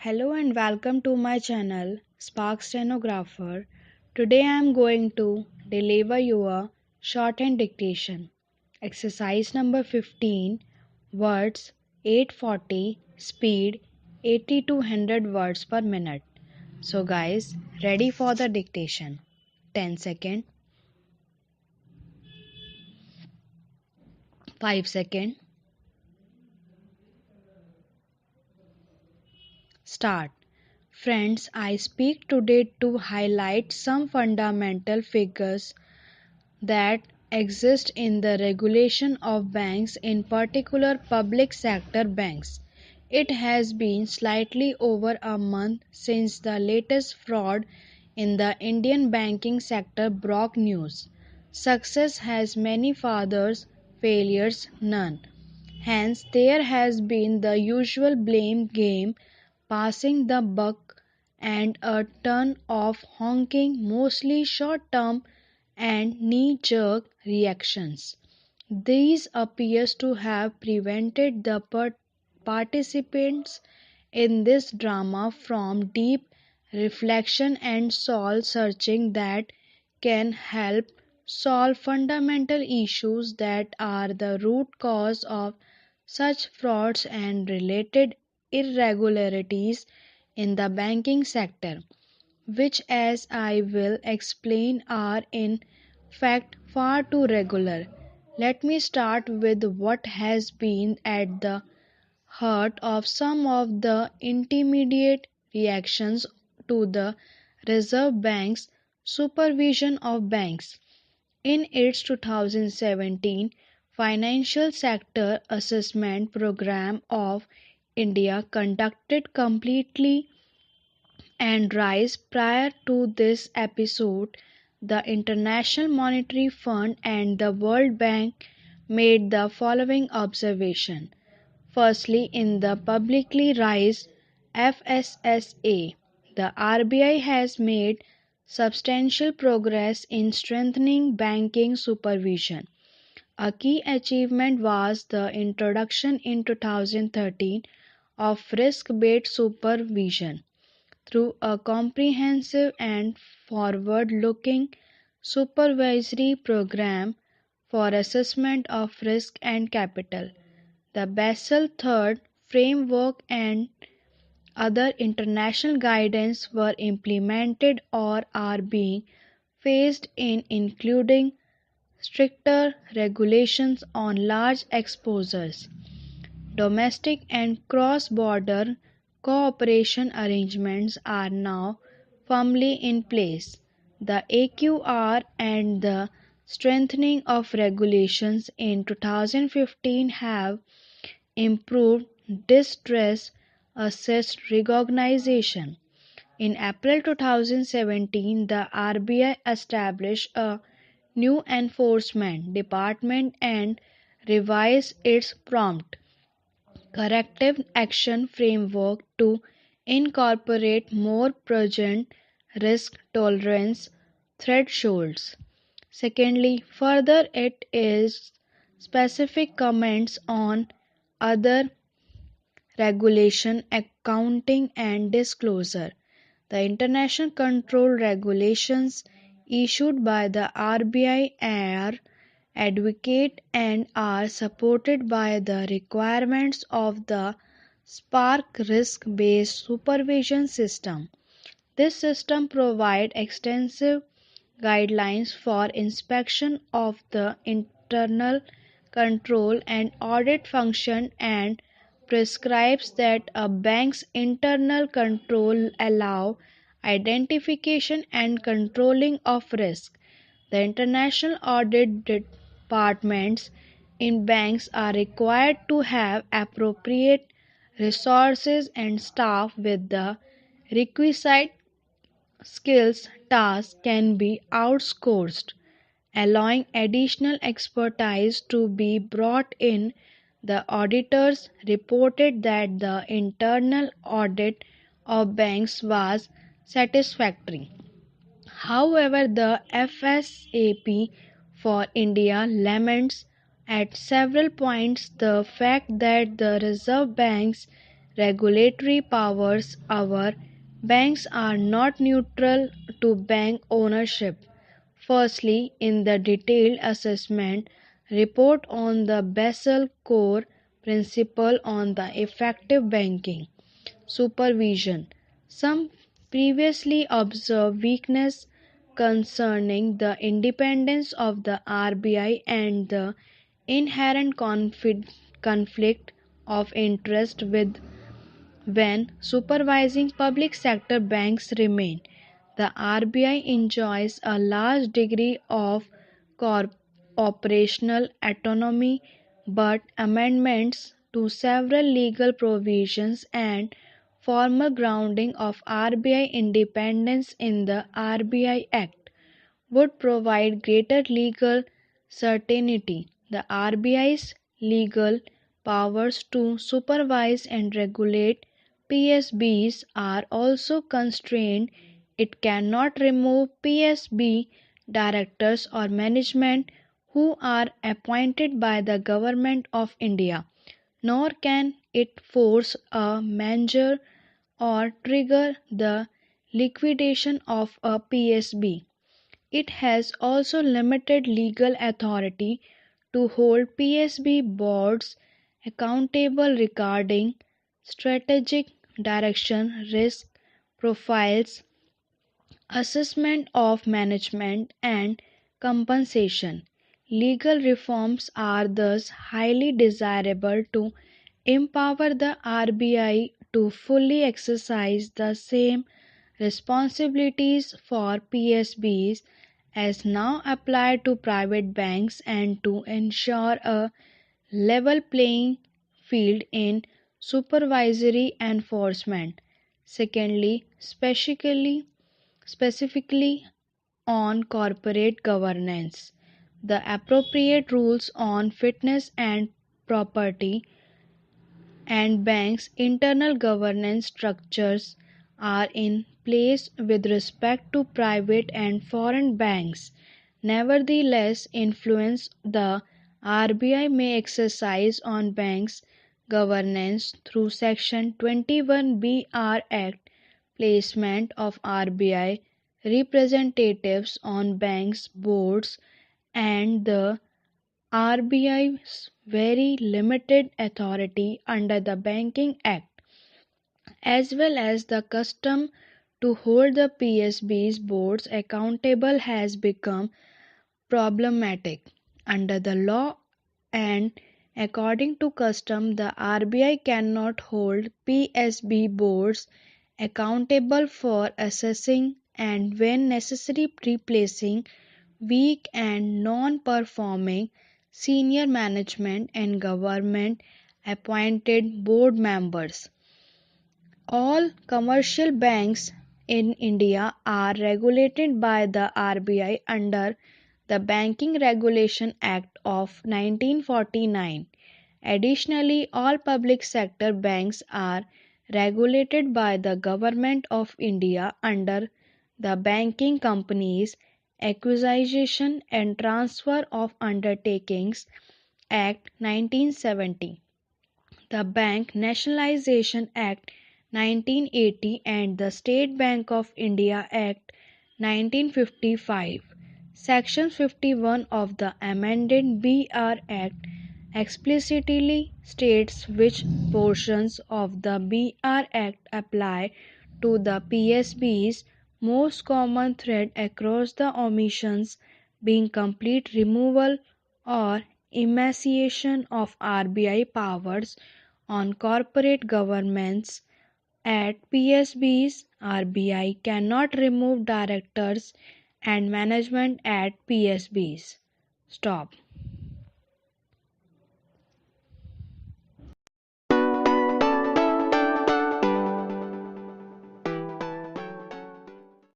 Hello and welcome to my channel Sparx Stenographer. Today I am going to deliver you a shorthand dictation. Exercise number 15, words 840, speed 80 to 100 words per minute. So guys, ready for the dictation. 10 second, 5 second, start. Friends, I speak today to highlight some fundamental figures that exist in the regulation of banks, in particular public sector banks. It has been slightly over a month since the latest fraud in the Indian banking sector broke news. Success has many fathers, failures none. Hence, there has been the usual blame game, passing the buck, and a ton of honking, mostly short term and knee-jerk reactions. These appears to have prevented the participants in this drama from deep reflection and soul searching that can help solve fundamental issues that are the root cause of such frauds and related irregularities in the banking sector, which, as I will explain, are in fact far too regular. Let me start with what has been at the heart of some of the intermediate reactions to the Reserve Bank's supervision of banks. In its 2017 Financial Sector Assessment Program of India conducted completely and rise prior to this episode, the International Monetary Fund and the World Bank made the following observation. Firstly, in the publicly raised FSSA, the RBI has made substantial progress in strengthening banking supervision. A key achievement was the introduction in 2013 of risk-based supervision through a comprehensive and forward-looking supervisory program for assessment of risk and capital. The Basel III framework and other international guidance were implemented or are being phased in, including stricter regulations on large exposures. Domestic and cross-border cooperation arrangements are now firmly in place. The AQR and the strengthening of regulations in 2015 have improved distress assessed recognition. In April 2017, the RBI established a new enforcement department and revised its prompt corrective action framework to incorporate more prudent risk tolerance thresholds. Secondly, further it is specific comments on other regulation, accounting and disclosure. The international control regulations issued by the RBI are advocate and are supported by the requirements of the Spark risk-based supervision system. This system provides extensive guidelines for inspection of the internal control and audit function and prescribes that a bank's internal control allow identification and controlling of risk. The international audit departments in banks are required to have appropriate resources and staff with the requisite skills. Tasks can be outsourced, allowing additional expertise to be brought in. The auditors reported that the internal audit of banks was satisfactory. However, the FSAP for India laments at several points the fact that the Reserve Bank's regulatory powers. Our banks are not neutral to bank ownership. Firstly, in the detailed assessment report on the Basel Core Principle on the Effective Banking Supervision, some previously observed weakness concerning the independence of the RBI and the inherent conflict of interest with when supervising public sector banks remain. The RBI enjoys a large degree of operational autonomy, but amendments to several legal provisions and formal grounding of RBI independence in the RBI Act would provide greater legal certainty. The RBI's legal powers to supervise and regulate PSBs are also constrained. It cannot remove PSB directors or management who are appointed by the Government of India, nor can it force a merger or trigger the liquidation of a PSB. It has also limited legal authority to hold PSB boards accountable regarding strategic direction, risk profiles, assessment of management, and compensation. Legal reforms are thus highly desirable to empower the RBI to fully exercise the same responsibilities for PSBs as now apply to private banks and to ensure a level playing field in supervisory enforcement. Secondly, specifically on corporate governance, the appropriate rules on fitness and property and banks' internal governance structures are in place with respect to private and foreign banks. Nevertheless, influence the RBI may exercise on banks' governance through Section 21 BR Act, placement of RBI representatives on banks' boards, and the RBI's very limited authority under the Banking Act, as well as the custom to hold the PSB's boards accountable, has become problematic. Under the law and according to custom, the RBI cannot hold PSB boards accountable for assessing and, when necessary, replacing weak and non performing senior management and government appointed board members. All commercial banks in India are regulated by the RBI under the Banking Regulation Act of 1949. Additionally, all public sector banks are regulated by the Government of India under the Banking Companies Acquisition and Transfer of Undertakings Act 1970, the Bank Nationalisation Act 1980, and the State Bank of India Act 1955. Section 51 of the amended BR Act explicitly states which portions of the BR Act apply to the PSBs. Most common thread across the omissions being complete removal or emaciation of RBI powers on corporate governments. At PSBs, RBI cannot remove directors and management at PSBs. Stop.